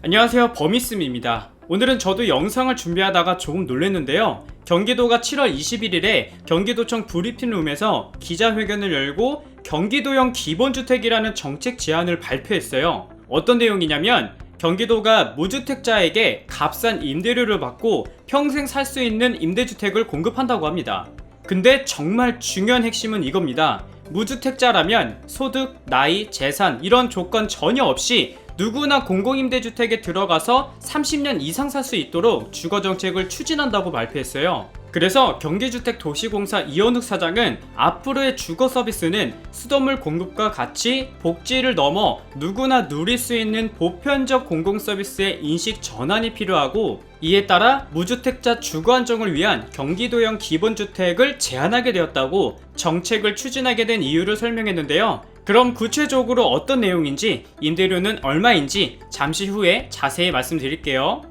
안녕하세요, 버미씀입니다. 오늘은 저도 영상을 준비하다가 조금 놀랐는데요. 경기도가 7월 21일에 경기도청 브리핑룸에서 기자회견을 열고 경기도형 기본주택이라는 정책 제안을 발표했어요. 어떤 내용이냐면 경기도가 무주택자에게 값싼 임대료를 받고 평생 살 수 있는 임대주택을 공급한다고 합니다. 근데 정말 중요한 핵심은 이겁니다. 무주택자라면 소득, 나이, 재산 이런 조건 전혀 없이 누구나 공공임대주택에 들어가서 30년 이상 살 수 있도록 주거정책을 추진한다고 발표했어요. 그래서 경기주택도시공사 이현욱 사장은 앞으로의 주거 서비스는 수돗물 공급과 같이 복지를 넘어 누구나 누릴 수 있는 보편적 공공서비스의 인식 전환이 필요하고, 이에 따라 무주택자 주거 안정을 위한 경기도형 기본주택을 제안하게 되었다고 정책을 추진하게 된 이유를 설명했는데요. 그럼 구체적으로 어떤 내용인지, 임대료는 얼마인지 잠시 후에 자세히 말씀드릴게요.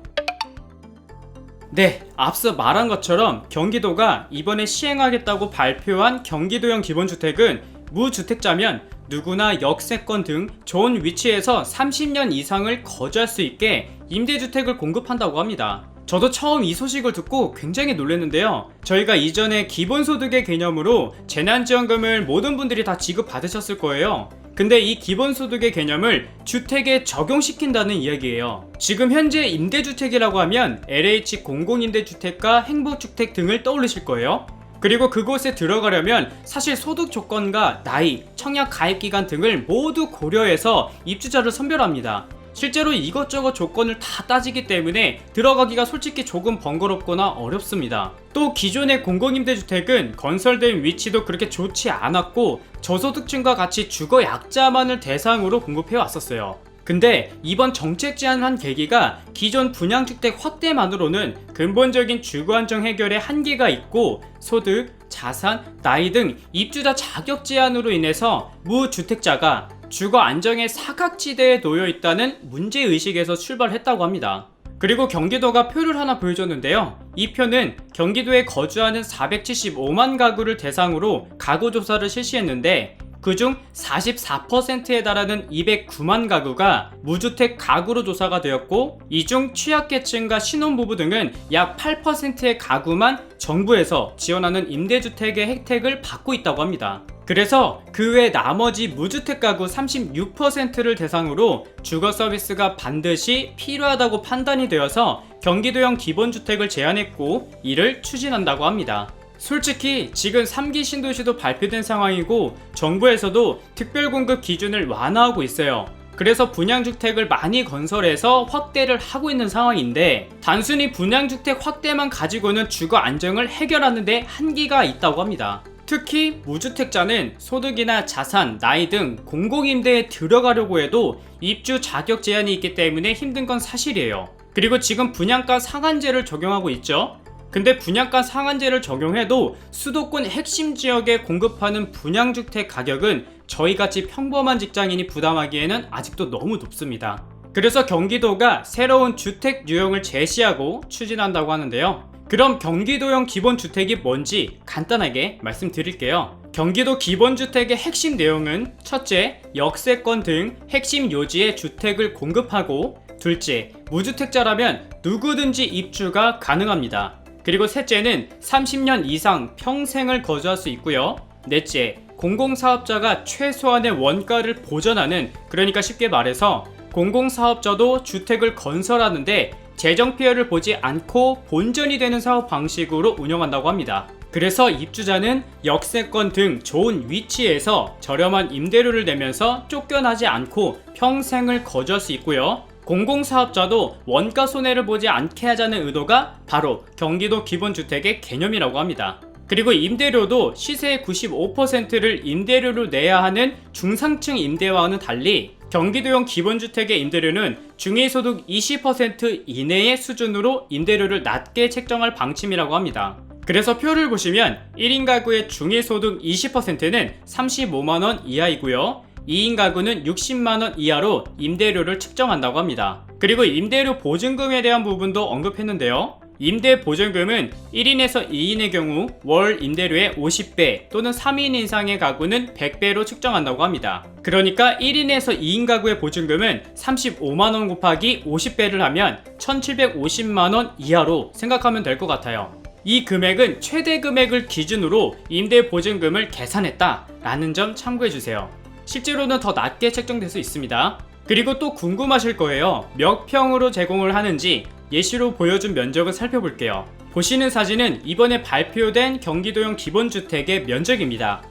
네, 앞서 말한 것처럼 경기도가 이번에 시행하겠다고 발표한 경기도형 기본주택은 무주택자면 누구나 역세권 등 좋은 위치에서 30년 이상을 거주할 수 있게 임대주택을 공급한다고 합니다. 저도 처음 이 소식을 듣고 굉장히 놀랐는데요. 저희가 이전에 기본소득의 개념으로 재난지원금을 모든 분들이 다 지급받으셨을 거예요. 근데 이 기본소득의 개념을 주택에 적용시킨다는 이야기예요. 지금 현재 임대주택이라고 하면 LH 공공임대주택과 행복주택 등을 떠올리실 거예요. 그리고 그곳에 들어가려면 사실 소득 조건과 나이, 청약 가입기간 등을 모두 고려해서 입주자를 선별합니다. 실제로 이것저것 조건을 다 따지기 때문에 들어가기가 솔직히 조금 번거롭거나 어렵습니다. 또 기존의 공공임대주택은 건설된 위치도 그렇게 좋지 않았고 저소득층과 같이 주거 약자만을 대상으로 공급해 왔었어요. 근데 이번 정책 제안을 한 계기가 기존 분양주택 확대만으로는 근본적인 주거 안정 해결에 한계가 있고, 소득, 자산, 나이 등 입주자 자격 제한으로 인해서 무주택자가 주거 안정의 사각지대에 놓여 있다는 문제의식에서 출발했다고 합니다. 그리고 경기도가 표를 하나 보여줬는데요. 이 표는 경기도에 거주하는 475만 가구를 대상으로 가구 조사를 실시했는데, 그중 44%에 달하는 209만 가구가 무주택 가구로 조사가 되었고, 이 중 취약계층과 신혼부부 등은 약 8%의 가구만 정부에서 지원하는 임대주택의 혜택을 받고 있다고 합니다. 그래서 그 외 나머지 무주택 가구 36%를 대상으로 주거 서비스가 반드시 필요하다고 판단이 되어서 경기도형 기본주택을 제안했고, 이를 추진한다고 합니다. 솔직히 지금 3기 신도시도 발표된 상황이고 정부에서도 특별공급 기준을 완화하고 있어요. 그래서 분양주택을 많이 건설해서 확대를 하고 있는 상황인데, 단순히 분양주택 확대만 가지고는 주거 안정을 해결하는 데 한계가 있다고 합니다. 특히 무주택자는 소득이나 자산, 나이 등 공공임대에 들어가려고 해도 입주 자격 제한이 있기 때문에 힘든 건 사실이에요. 그리고 지금 분양가 상한제를 적용하고 있죠. 근데 분양가 상한제를 적용해도 수도권 핵심 지역에 공급하는 분양주택 가격은 저희같이 평범한 직장인이 부담하기에는 아직도 너무 높습니다. 그래서 경기도가 새로운 주택 유형을 제시하고 추진한다고 하는데요. 그럼 경기도형 기본주택이 뭔지 간단하게 말씀드릴게요. 경기도 기본주택의 핵심 내용은 첫째, 역세권 등 핵심 요지의 주택을 공급하고, 둘째, 무주택자라면 누구든지 입주가 가능합니다. 그리고 셋째는 30년 이상 평생을 거주할 수 있고요. 넷째, 공공사업자가 최소한의 원가를 보전하는, 그러니까 쉽게 말해서 공공사업자도 주택을 건설하는데 재정 피해를 보지 않고 본전이 되는 사업 방식으로 운영한다고 합니다. 그래서 입주자는 역세권 등 좋은 위치에서 저렴한 임대료를 내면서 쫓겨나지 않고 평생을 거주할 수 있고요. 공공사업자도 원가 손해를 보지 않게 하자는 의도가 바로 경기도 기본주택의 개념이라고 합니다. 그리고 임대료도 시세의 95%를 임대료로 내야 하는 중상층 임대와는 달리 경기도형 기본주택의 임대료는 중위소득 20% 이내의 수준으로 임대료를 낮게 책정할 방침이라고 합니다. 그래서 표를 보시면 1인 가구의 중위소득 20%는 35만원 이하이고요. 2인 가구는 60만원 이하로 임대료를 측정한다고 합니다. 그리고 임대료 보증금에 대한 부분도 언급했는데요. 임대 보증금은 1인에서 2인의 경우 월 임대료의 50배 또는 3인 이상의 가구는 100배로 측정한다고 합니다. 그러니까 1인에서 2인 가구의 보증금은 35만원 곱하기 50배를 하면 1750만원 이하로 생각하면 될 것 같아요. 이 금액은 최대 금액을 기준으로 임대 보증금을 계산했다 라는 점 참고해주세요. 실제로는 더 낮게 책정될 수 있습니다. 그리고 또 궁금하실 거예요. 몇 평으로 제공을 하는지 예시로 보여준 면적을 살펴볼게요. 보시는 사진은 이번에 발표된 경기도형 기본주택의 면적입니다.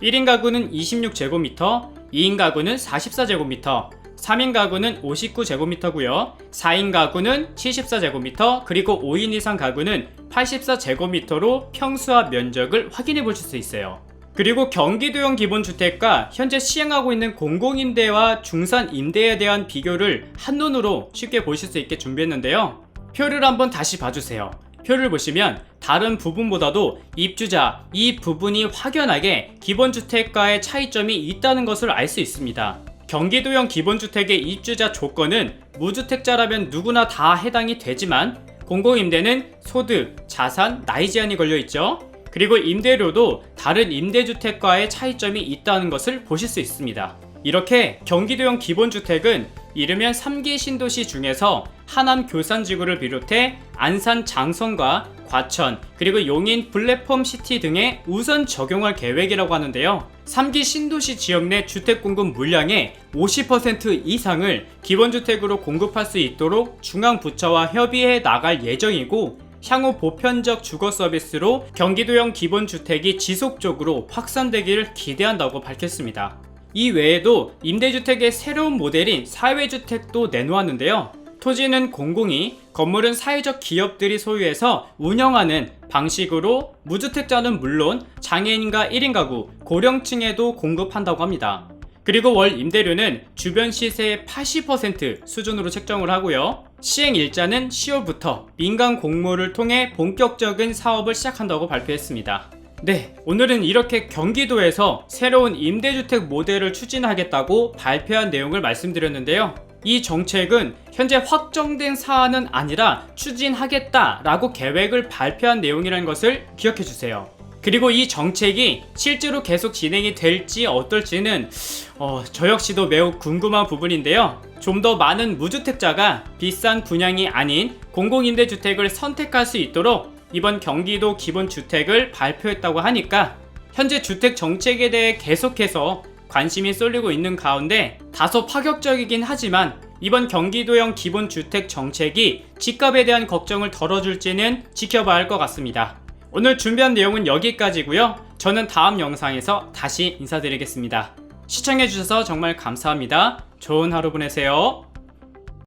1인 가구는 26제곱미터, 2인 가구는 44제곱미터, 3인 가구는 59제곱미터고요. 4인 가구는 74제곱미터, 그리고 5인 이상 가구는 84제곱미터로 평수와 면적을 확인해 보실 수 있어요. 그리고 경기도형 기본주택과 현재 시행하고 있는 공공임대와 중산임대에 대한 비교를 한눈으로 쉽게 보실 수 있게 준비했는데요. 표를 한번 다시 봐주세요. 표를 보시면 다른 부분보다도 입주자 이 부분이 확연하게 기본주택과의 차이점이 있다는 것을 알 수 있습니다. 경기도형 기본주택의 입주자 조건은 무주택자라면 누구나 다 해당이 되지만 공공임대는 소득, 자산, 나이 제한이 걸려있죠. 그리고 임대료도 다른 임대주택과의 차이점이 있다는 것을 보실 수 있습니다. 이렇게 경기도형 기본주택은 이르면 3기 신도시 중에서 하남 교산지구를 비롯해 안산 장성과 과천 그리고 용인 플랫폼시티 등에 우선 적용할 계획이라고 하는데요. 3기 신도시 지역 내 주택 공급 물량의 50% 이상을 기본주택으로 공급할 수 있도록 중앙부처와 협의해 나갈 예정이고 향후 보편적 주거 서비스로 경기도형 기본주택이 지속적으로 확산되기를 기대한다고 밝혔습니다. 이 외에도 임대주택의 새로운 모델인 사회주택도 내놓았는데요. 토지는 공공이, 건물은 사회적 기업들이 소유해서 운영하는 방식으로 무주택자는 물론 장애인과 1인 가구, 고령층에도 공급한다고 합니다. 그리고 월 임대료는 주변 시세의 80% 수준으로 책정을 하고요. 시행 일자는 10월부터 민간 공모를 통해 본격적인 사업을 시작한다고 발표했습니다. 네, 오늘은 이렇게 경기도에서 새로운 임대주택 모델을 추진하겠다고 발표한 내용을 말씀드렸는데요. 이 정책은 현재 확정된 사안은 아니라 추진하겠다라고 계획을 발표한 내용이라는 것을 기억해 주세요. 그리고 이 정책이 실제로 계속 진행이 될지 어떨지는 저 역시도 매우 궁금한 부분인데요. 좀 더 많은 무주택자가 비싼 분양이 아닌 공공임대주택을 선택할 수 있도록 이번 경기도 기본주택을 발표했다고 하니까 현재 주택 정책에 대해 계속해서 관심이 쏠리고 있는 가운데 다소 파격적이긴 하지만 이번 경기도형 기본주택 정책이 집값에 대한 걱정을 덜어줄지는 지켜봐야 할 것 같습니다. 오늘 준비한 내용은 여기까지고요. 저는 다음 영상에서 다시 인사드리겠습니다. 시청해주셔서 정말 감사합니다. 좋은 하루 보내세요.